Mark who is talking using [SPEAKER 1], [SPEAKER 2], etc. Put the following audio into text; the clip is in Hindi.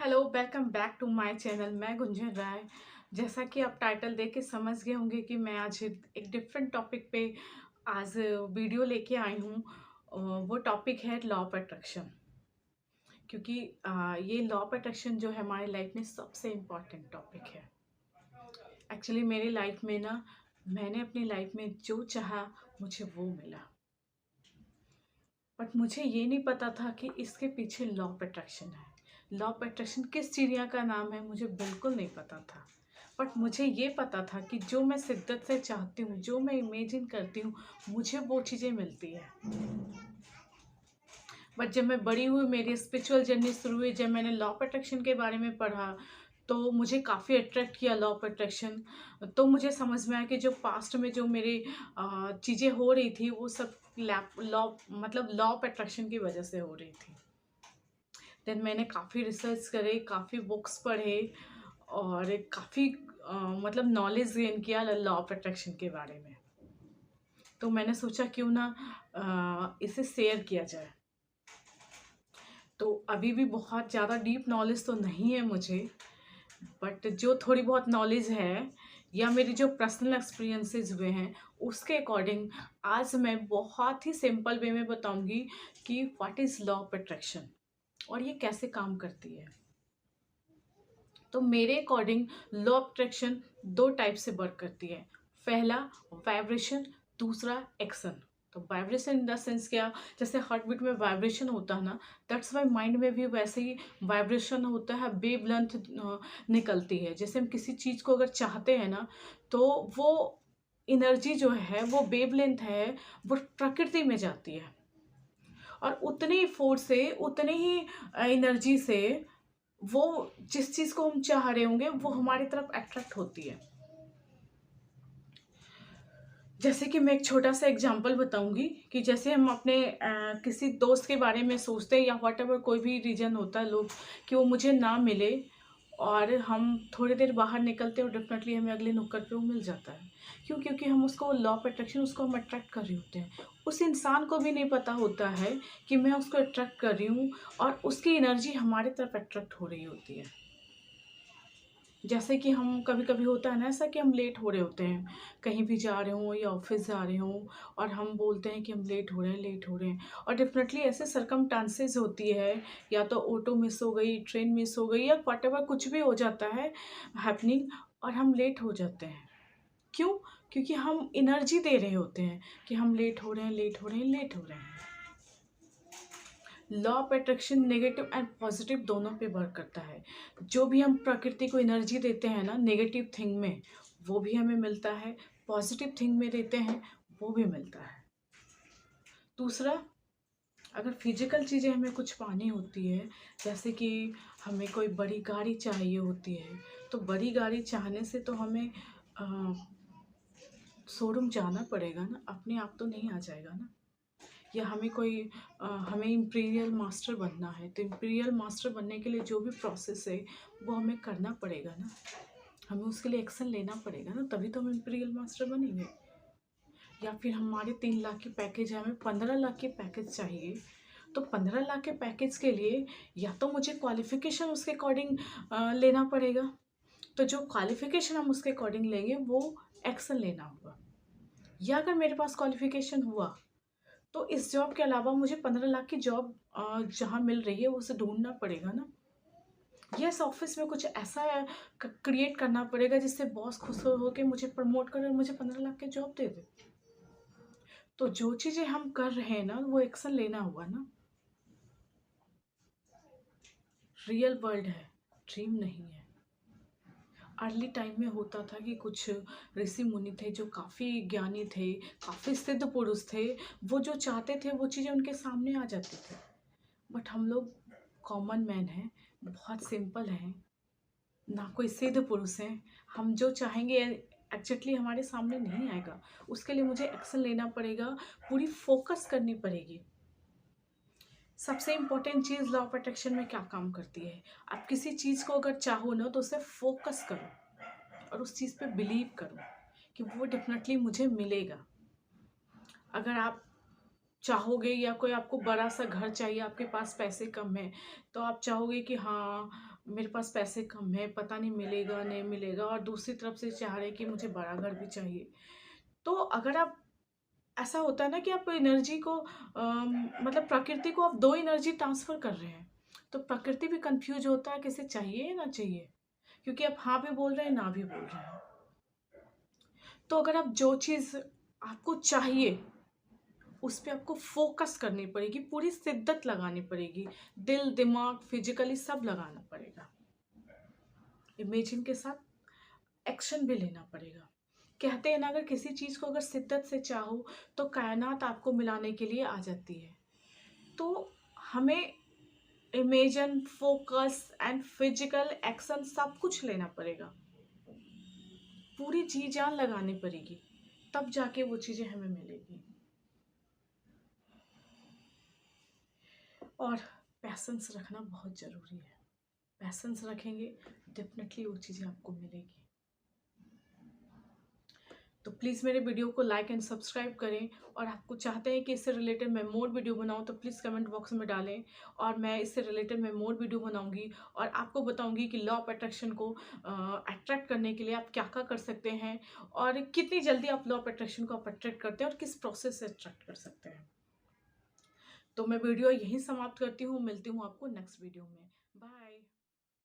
[SPEAKER 1] Hello, welcome back to my channel. मैं गुंजन राय। जैसा कि आप टाइटल देख के समझ गए होंगे कि मैं आज एक डिफरेंट टॉपिक पे आज वीडियो लेके आई हूँ। वो टॉपिक है लॉ ऑफ अट्रैक्शन। क्योंकि ये लॉ ऑफ अट्रैक्शन जो है हमारी लाइफ में सबसे इम्पॉर्टेंट टॉपिक है। एक्चुअली मेरी लाइफ में ना, मैंने अपनी लाइफ में जो चाहा मुझे वो मिला। बट मुझे ये नहीं पता था कि इसके पीछे लॉ ऑफ अट्रैक्शन है। लॉ ऑफ अट्रैक्शन किस चिड़िया का नाम है मुझे बिल्कुल नहीं पता था। बट मुझे ये पता था कि जो मैं शिद्दत से चाहती हूँ, जो मैं इमेजिन करती हूँ, मुझे वो चीज़ें मिलती है। बट जब मैं बड़ी हुई, मेरी स्पिरिचुअल जर्नी शुरू हुई, जब मैंने लॉ ऑफ अट्रैक्शन के बारे में पढ़ा, तो मुझे काफ़ी अट्रैक्ट किया लॉ ऑफ अट्रैक्शन। तो मुझे समझ में आया कि जो पास्ट में जो मेरी चीज़ें हो रही थी वो सब लैप लॉ मतलब लॉ ऑफ अट्रैक्शन की वजह से हो रही थी। देन मैंने काफ़ी रिसर्च करे, काफ़ी बुक्स पढ़े और काफ़ी मतलब नॉलेज गेन किया लॉ ऑफ अट्रैक्शन के बारे में। तो मैंने सोचा क्यों ना इसे शेयर किया जाए। तो अभी भी बहुत ज़्यादा डीप नॉलेज तो नहीं है मुझे, बट जो थोड़ी बहुत नॉलेज है या मेरी जो पर्सनल एक्सपीरियंसेस हुए हैं उसके अकॉर्डिंग आज मैं बहुत ही सिंपल वे में बताऊंगी कि what is law of attraction और ये कैसे काम करती है। तो मेरे अकॉर्डिंग लॉ ऑफ अट्रैक्शन दो टाइप से वर्क करती है। पहला वाइब्रेशन, दूसरा एक्शन। तो वाइब्रेशन इन द सेंस क्या, जैसे हार्ट बीट में वाइब्रेशन होता है ना, दैट्स वाई माइंड में भी वैसे ही वाइब्रेशन होता है, वेव लेंथ निकलती है। जैसे हम किसी चीज़ को अगर चाहते हैं ना, तो वो एनर्जी जो है, वो वेव लेंथ है, वो प्रकृति में जाती है और उतनी ही फोर्स से, उतनी ही एनर्जी से वो जिस चीज़ को हम चाह रहे होंगे वो हमारी तरफ अट्रैक्ट होती है। जैसे कि मैं एक छोटा सा एग्जांपल बताऊंगी कि जैसे हम अपने किसी दोस्त के बारे में सोचते हैं या वट एवर कोई भी रीज़न होता है लोग कि वो मुझे ना मिले, और हम थोड़ी देर बाहर निकलते हैं और डेफिनेटली हमें अगले नुक्कड़ पे वो मिल जाता है। क्यों? क्योंकि हम उसको लॉ ऑफ अट्रैक्शन, उसको हम अट्रैक्ट कर रहे होते हैं। उस इंसान को भी नहीं पता होता है कि मैं उसको अट्रैक्ट कर रही हूँ और उसकी एनर्जी हमारी तरफ अट्रैक्ट हो रही होती है। जैसे कि हम कभी कभी होता है ना ऐसा कि हम लेट हो रहे होते हैं, कहीं भी जा रहे हों या ऑफिस जा रहे हों, और हम बोलते हैं कि हम लेट हो रहे हैं, लेट हो रहे हैं, और डेफिनेटली ऐसे सरकमस्टांसेस होती है, या तो ऑटो मिस हो गई, ट्रेन मिस हो गई, या व्हाटएवर कुछ भी हो जाता है हैपनिंग, और हम लेट हो जाते हैं। क्यों? क्योंकि हम एनर्जी दे रहे होते हैं कि हम लेट हो रहे हैं, लेट हो रहे हैं, लेट हो रहे हैं। Law of attraction negative and positive दोनों पे वर्क करता है। जो भी हम प्रकृति को एनर्जी देते हैं ना नेगेटिव थिंग में, वो भी हमें मिलता है, पॉजिटिव थिंग में देते हैं वो भी मिलता है। दूसरा, अगर फिजिकल चीज़ें हमें कुछ पानी होती है, जैसे कि हमें कोई बड़ी गाड़ी चाहिए होती है, तो बड़ी गाड़ी चाहने से तो हमें शोरूम जाना पड़ेगा ना, अपने आप तो नहीं आ जाएगा ना। या हमें कोई हमें इम्पीरियल मास्टर बनना है, तो इम्पीरियल मास्टर बनने के लिए जो भी प्रोसेस है वो हमें करना पड़ेगा ना, हमें उसके लिए एक्शन लेना पड़ेगा ना, तभी तो हम इम्पीरियल मास्टर बनेंगे। या फिर हमारे 3 लाख की पैकेज है, हमें 15 लाख की पैकेज चाहिए, तो 15 लाख के पैकेज के लिए या तो मुझे क्वालिफिकेशन उसके अकॉर्डिंग लेना पड़ेगा, तो जो क्वालिफिकेशन हम उसके अकॉर्डिंग लेंगे वो एक्शन लेना होगा। या अगर मेरे पास क्वालिफिकेशन हुआ, तो इस जॉब के अलावा मुझे 15 लाख की जॉब जहाँ मिल रही है उसे ढूंढना पड़ेगा ना। यस, ऑफिस में कुछ ऐसा क्रिएट करना पड़ेगा जिससे बॉस खुश हो के मुझे प्रमोट करे और मुझे 15 लाख की जॉब दे दे। तो जो चीज़ें हम कर रहे हैं ना वो एक्शन लेना होगा ना। रियल वर्ल्ड है, ड्रीम नहीं है। अर्ली टाइम में होता था कि कुछ ऋषि मुनि थे जो काफ़ी ज्ञानी थे, काफ़ी सिद्ध पुरुष थे, वो जो चाहते थे वो चीज़ें उनके सामने आ जाती थी। बट हम लोग कॉमन मैन हैं, बहुत सिंपल हैं, ना कोई सिद्ध पुरुष हैं। हम जो चाहेंगे एग्जैक्टली हमारे सामने नहीं आएगा। उसके लिए मुझे एक्शन लेना पड़ेगा, पूरी फोकस करनी पड़ेगी। सबसे important cheese law of attraction में क्या काम करती है, आप किसी चीज़ को अगर चाहो ना तो उसे फोकस करो और उस चीज़ पे बिलीव करो कि वो डेफिनेटली मुझे मिलेगा। अगर आप चाहोगे या कोई आपको बड़ा सा घर चाहिए, आपके पास पैसे कम है, तो आप चाहोगे कि हाँ मेरे पास पैसे कम है, पता नहीं मिलेगा नहीं मिलेगा, और दूसरी तरफ से चाह रहे हैं कि मुझे बड़ा घर भी चाहिए। तो अगर आप, ऐसा होता है ना कि आप एनर्जी को मतलब प्रकृति को आप 2 एनर्जी ट्रांसफ़र कर रहे हैं। तो प्रकृति भी कन्फ्यूज़ होता है कि इसे चाहिए या ना चाहिए, क्योंकि आप हाँ भी बोल रहे हैं, ना भी बोल रहे हैं। तो अगर आप जो चीज़ आपको चाहिए, उस पे आपको फ़ोकस करनी पड़ेगी, पूरी शिद्दत लगानी पड़ेगी। दिल, दिमाग, फिज़िकली सब लगाना पड़ेगा। इमेजिन के साथ एक्शन भी लेना पड़ेगा। कहते हैं ना, अगर किसी चीज़ को अगर शिद्दत से चाहो, तो कायनात आपको मिलाने के लिए आ जाती है। तो हमें imagine, focus and physical action सब कुछ लेना पड़ेगा। पूरी जी-जान लगानी पड़ेगी, तब जाके वो चीज़ें हमें मिलेगी। और पैशंस रखना बहुत ज़रूरी है। पैशंस रखेंगे, डेफ़िनेटली वो चीज़ें आपको मिलेगी। तो प्लीज़ मेरे वीडियो को लाइक एंड सब्सक्राइब करें, और आपको चाहते हैं कि इससे रिलेटेड मैं मोर वीडियो बनाऊँ, तो प्लीज़ कमेंट बॉक्स में डालें, और मैं इससे रिलेटेड मैं मोर वीडियो बनाऊँगी, और आपको बताऊँगी कि लॉ ऑफ अट्रैक्शन को अट्रैक्ट करने के लिए आप क्या-क्या कर सकते हैं, और कितनी जल्दी आप लॉ ऑफ अट्रैक्शन को आप अट्रैक्ट करते हैं, और किस प्रोसेस से अट्रैक्ट कर सकते हैं। तो मैं वीडियो यहीं समाप्त करती हूँ, मिलती हूँ आपको नेक्स्ट वीडियो में। बाय।